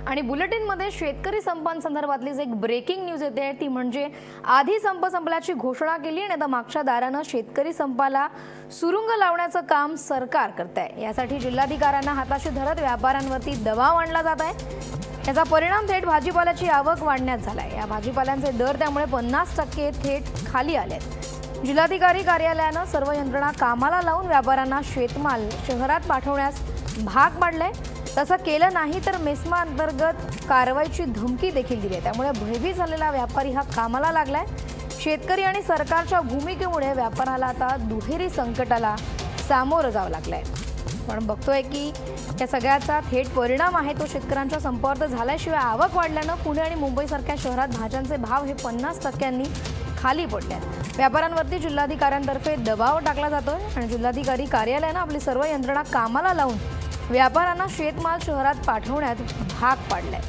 आणि बुलेटिनमध्ये शेतकरी संपांसंदर्भातलीच एक ब्रेकिंग न्यूज येते ती म्हणजे आधी संप संपल्याची घोषणा केली आणि आता मागच्या दारानं शेतकरी संपाला सुरुंग लावण्याचं काम सरकार करतंय। यासाठी जिल्हाधिकाऱ्यांना हाताशी धरत व्यापाऱ्यांवरती दबाव आणला जात आहे। याचा परिणाम थेट भाजीपाल्याची आवक वाढण्यात झालाय। या भाजीपाल्यांचे दर त्यामुळे 50% थेट खाली आलेत। जिल्हाधिकारी कार्यालयानं सर्व यंत्रणा कामाला लावून व्यापाऱ्यांना शेतमाल शहरात पाठवण्यास भाग पाडले। तसं केलं नाही तर मेस्मा अंतर्गत कारवाईची धमकी देखील दिली आहे। त्यामुळे भयभीत झालेला व्यापारी हा कामाला लागलाय। शेतकरी आणि सरकारच्या भूमिकेमुळे व्यापाराला आता दुहेरी संकटाला सामोरं जावं लागलंय। पण बघतोय की या सगळ्याचा थेट परिणाम आहे तो शेतकऱ्यांच्या संपावर झाल्याशिवाय आवक वाढल्यानं पुणे आणि मुंबईसारख्या शहरात भाज्यांचे भाव हे 50%नी खाली पडले आहेत। व्यापाऱ्यांवरती जिल्हाधिकाऱ्यांतर्फे दबाव टाकला जातोय आणि जिल्हाधिकारी कार्यालयानं आपली सर्व यंत्रणा कामाला लावून व्यापाऱ्यांना शेतमाल शहरात पाठवण्यात भाग पाडलाय।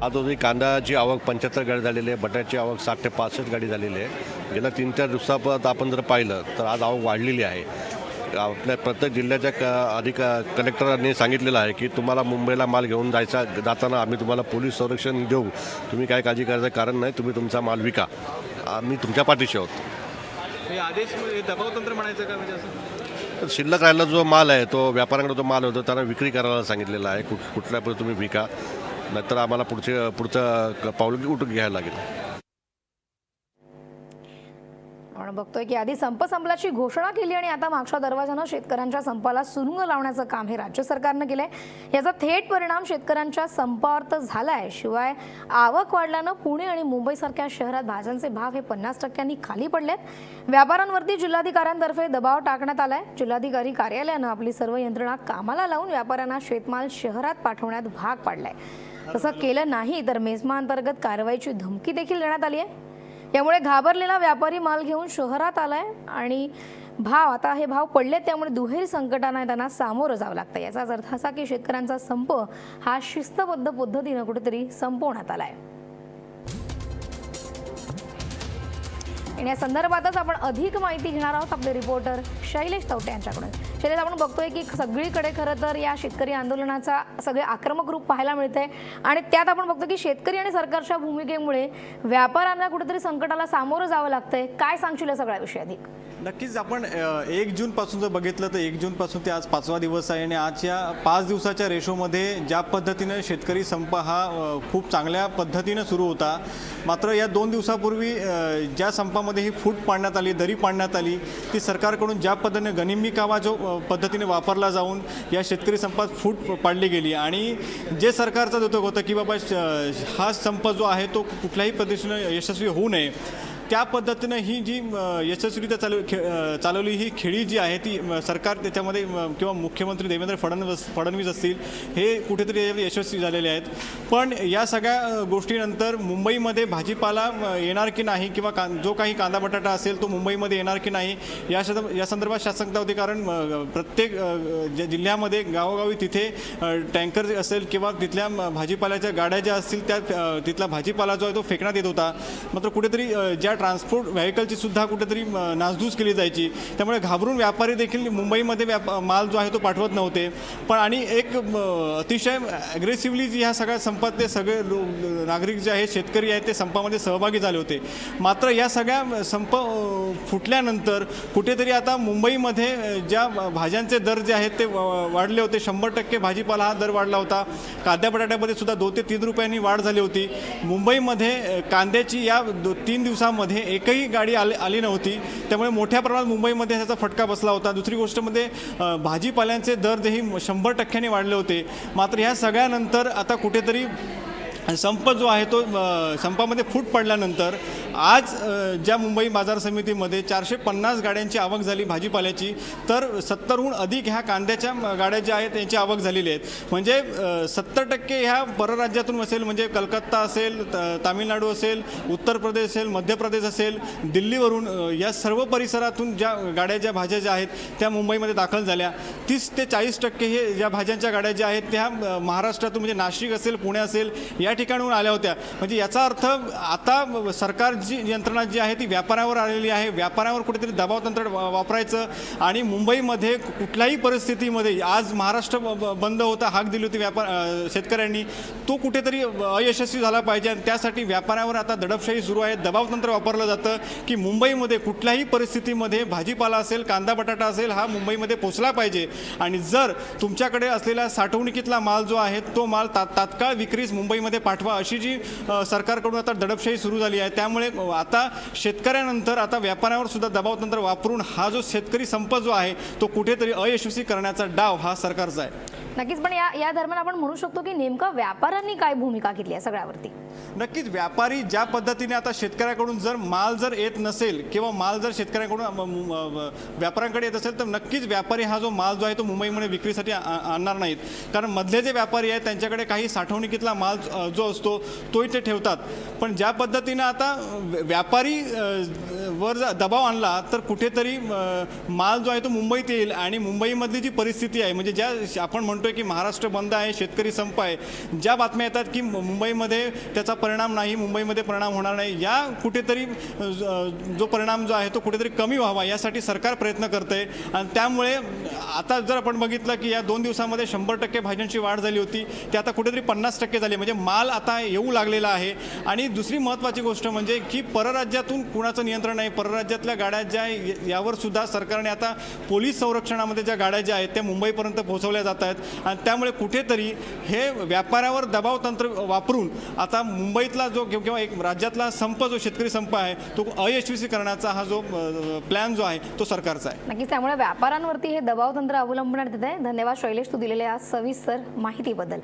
आज रोजी कांद्याची आवक 75 गाडी झालेली आहे, बटाट्याची आवक 60 ते 65 गाडी झालेली आहे। गेल्या 3-4 दिवसापर्यंत आपण जर पाहिलं तर आज आवक वाढलेली आहे। आपल्या प्रत्येक जिल्ह्याच्या कलेक्टरांनी सांगितलेलं आहे की तुम्हाला मुंबईला माल घेऊन जाताना आम्ही तुम्हाला पोलीस संरक्षण देऊ, तुम्ही काय काळजी करायचं कारण नाही, तुम्ही तुमचा माल विका, आम्ही तुमच्या पाठीशी आहोत। हे आदेश दबावतंत्र म्हणायचं का? म्हणजे असं शिल्लक राहिलेला जो माल आहे तो व्यापाऱ्यांकडे जो माल होतो त्यांना विक्री करायला सांगितलेला आहे। कुठल्या पण तुम्ही विका, नाहीतर आम्हाला पुढचं पाऊल उठून घ्यायला लागेल। आपण बघतोय की आधी संप संपल्याची घोषणा केली आणि आता मागच्या दरवाजानं शेतकऱ्यांच्या संपाला सुरुंग लावण्याचं काम हे राज्य सरकारनं केलंय। याचा थेट परिणाम शेतकऱ्यांच्या संपावर तर झालाय, शिवाय आवक वाढल्यानं पुणे आणि मुंबईसारख्या शहरात भाज्यांचे भाव हे 50%नी खाली पडलेत। व्यापाऱ्यांवरती जिल्हाधिकाऱ्यांतर्फे दबाव टाकण्यात आलाय। जिल्हाधिकारी कार्यालयानं आपली सर्व यंत्रणा कामाला लावून व्यापाऱ्यांना शेतमाल शहरात पाठवण्यात भाग पाडलाय। तसं केलं नाही तर मेस्मा अंतर्गत कारवाईची धमकी देखील देण्यात आली आहे। यामुळे घाबरलेला व्यापारी माल घेऊन शहरात आलाय आणि हे भाव पडले, त्यामुळे दुहेरी संकटांना त्यांना सामोरं जावं लागतं। याचाच अर्थ असा की शेतकऱ्यांचा संप हा शिस्तबद्ध पद्धतीने कुठेतरी संपवण्यात आलाय। आणि या संदर्भातच आपण अधिक माहिती घेणार आहोत आपले रिपोर्टर शैलेश तवटे यांच्याकडून। शैलेश, आपण बघतोय की सगळीकडे खरं तर या शेतकरी आंदोलनाचा सगळे आक्रमक रूप पाहायला मिळते आणि त्यात आपण बघतो की शेतकरी आणि सरकारच्या भूमिकेमुळे व्यापाऱ्यांना कुठेतरी संकटाला सामोरं जावं लागतंय। काय सांगशील या सगळ्या विषयी अधिक? नक्कीच आपण 1 जूनपासून जर बघितलं तर 1 जूनपासून ते आज 5वा दिवस आहे आणि आज या 5 दिवसाच्या रेशोमध्ये ज्या पद्धतीनं शेतकरी संप हा खूप चांगल्या पद्धतीनं सुरू होता, मात्र या 2 दिवसापूर्वी ज्या संपामध्ये ही फूट पाडण्यात आली, दरी पाडण्यात आली, ती सरकारकडून ज्या पद्धतीने गनिमी कावा जो पद्धतीने वापरला जाऊन या शेतकरी संपात फूट पाडली गेली आणि जे सरकारचा दुतक होतं की बाबा हा संप जो आहे तो कुठल्याही पद्धतीनं यशस्वी होऊ नये, त्या पद्धतीनं ही जी यशस्वीरित्या चालवली ही खेळी जी आहे ती सरकार त्याच्यामध्ये किंवा मुख्यमंत्री देवेंद्र फडणवीस असतील हे कुठेतरी यशस्वी झालेले आहेत। पण या सगळ्या गोष्टीनंतर मुंबईमध्ये भाजीपाला येणार की नाही किंवा जो काही कांदा बटाटा असेल तो मुंबईमध्ये येणार की नाही या संदर्भात शासकता होती, कारण प्रत्येक जिल्ह्यामध्ये गावोगावी तिथे टँकर असेल किंवा तिथल्या भाजीपाल्याच्या गाड्या ज्या असतील त्या तिथला भाजीपाला जो आहे तो फेकण्यात येत होता। मात्र कुठेतरी ज्या ट्रान्सपोर्ट व्हेकलची सुद्धा कुठेतरी नासधूस केली जायची, त्यामुळे घाबरून व्यापारी देखील मुंबईमध्ये माल जो आहे तो पाठवत नव्हते। पण आणि एक अतिशय ॲग्रेसिव्हली जी ह्या सगळ्या संपात ते सगळे नागरिक जे आहेत, शेतकरी आहेत, ते संपामध्ये सहभागी झाले होते। मात्र या सगळ्या संप फुटल्यानंतर कुठेतरी आता मुंबईमध्ये ज्या भाज्यांचे दर जे आहेत ते वाढले होते, 100% भाजीपाला हा दर वाढला होता। कांद्या बटाट्यामध्ये सुद्धा 2 ते 3 रुपयांनी वाढ झाली होती। मुंबईमध्ये कांद्याची या 3 दिवसामध्ये एकही गाडी आली नव्हती, त्यामुळे मोठ्या प्रमाणात मुंबईमध्ये त्याचा फटका बसला होता। दुसरी गोष्ट म्हणजे भाजीपाल्यांचे दर जेही 100%ने वाढले होते। मात्र ह्या सगळ्यानंतर आता कुठेतरी संप जो आहे तो संपामध्ये फूट पडल्यानंतर आज ज्या मुंबई बाजार समितीमध्ये 450 गाड्यांची आवक झाली भाजीपाल्याची, तर 70हून अधिक ह्या कांद्याच्या गाड्या ज्या आहेत त्यांची आवक झालेली आहेत। म्हणजे 70% ह्या परराज्यातून असेल, म्हणजे कलकत्ता असेल, तामिळनाडू असेल, उत्तर प्रदेश असेल, मध्य प्रदेश असेल, दिल्लीवरून या सर्व परिसरातून ज्या भाज्या ज्या आहेत त्या मुंबईमध्ये दाखल झाल्या। 30 ते 40% हे ज्या भाज्यांच्या गाड्या ज्या आहेत त्या महाराष्ट्रातून म्हणजे नाशिक असेल, पुणे असेल या ठिकाणाहून आल्या होत्या. म्हणजे याचा अर्थ आता सरकारची यंत्रणा जी आहे ती व्यापाऱ्यावर आलेली आहे. व्यापाऱ्यावर कुठेतरी दबाव तंत्र वापरायचं आणि मुंबईमध्ये कुठल्याही परिस्थितीमध्ये आज महाराष्ट्र बंद होता, हाक दिली होती शेतकऱ्यांनी, तो कुठेतरी अयशस्वी झाला पाहिजे आणि त्यासाठी व्यापाऱ्यावर आता दडपशाही सुरू आहे. दबावतंत्र वापरलं जातं की मुंबईमध्ये कुठल्याही परिस्थितीमध्ये भाजीपाला असेल, कांदा बटाटा असेल, हा मुंबईमध्ये पोचला पाहिजे आणि जर तुमच्याकडे असलेला साठवणुकीतला माल जो आहे तो माल तात्काळ विक्रीस मुंबईमध्ये पाठवा, अशी जी सरकारकडून आता दडपशाही सुरू झाली आहे. त्यामुळे आता शेतकऱ्यानंतर आता व्यापाऱ्यावर सुद्धा दबावतंत्र वापरून हा जो शेतकरी संप जो आहे तो कुठेतरी अयशस्वी करण्याचा डाव हा सरकारचा आहे. नक्कीच, पण या दरम्यान आपण म्हणू शकतो की नेमकं व्यापाऱ्यांनी काय भूमिका घेतली आहे सगळ्यावरती? नक्कीच व्यापारी ज्या पद्धतीने आता शेतकऱ्याकडून जर माल जर येत नसेल किंवा माल जर शेतकऱ्याकडून व्यापाऱ्यांकडे येत असेल तर नक्कीच व्यापारी हा जो माल जो आहे तो मुंबईमध्ये विक्रीसाठी आणणार नाहीत. कारण मधले जे व्यापारी आहेत त्यांच्याकडे काही साठवणुकीतला माल जो असतो तोही ते ठेवतात. पण ज्या पद्धतीनं आता व्यापारी वर दबाव आणला तर कुठेतरी माल जो आहे तो मुंबईत येईल आणि मुंबईमधली जी परिस्थिती आहे, म्हणजे ज्या आपण म्हणतोय की महाराष्ट्र बंद आहे, शेतकरी संप आहे, ज्या बातम्या येतात की मुंबईमध्ये त्याचा परिणाम नाही, मुंबईमध्ये परिणाम होणार नाही, या कुठेतरी जो परिणाम जो आहे तो कुठेतरी कमी व्हावा यासाठी सरकार प्रयत्न करते. आणि त्यामुळे आता जर आपण बघितलं की या 2 दिवसामध्ये 100% भाज्यांची वाढ झाली होती, ती आता कुठेतरी 50% झाली. म्हणजे माल आता येऊ लागलेला आहे. आणि दुसरी महत्त्वाची गोष्ट म्हणजे की परराज्यातून कुणाचं नियंत्रण नाही, परराज्यातल्या गाड्या ज्या यावर सुद्धा सरकारने आता पोलीस संरक्षणामध्ये ज्या गाड्या ज्या आहेत त्या मुंबईपर्यंत पोहोचवल्या जात आहेत. आणि त्यामुळे कुठेतरी हे व्यापाऱ्यावर दबाव तंत्र वापरून आता मुंबईतला जो किंवा एक राज्यातला संप जो शेतकरी संप आहे तो अयशस्वी करण्याचा हा जो प्लॅन जो आहे तो सरकारचा आहे. नक्कीच, त्यामुळे व्यापाऱ्यांवरती हे दबाव तंत्र अवलंबण्यात येत आहे. धन्यवाद शैलेश, तू दिलेल्या या सविस्तर माहितीबद्दल.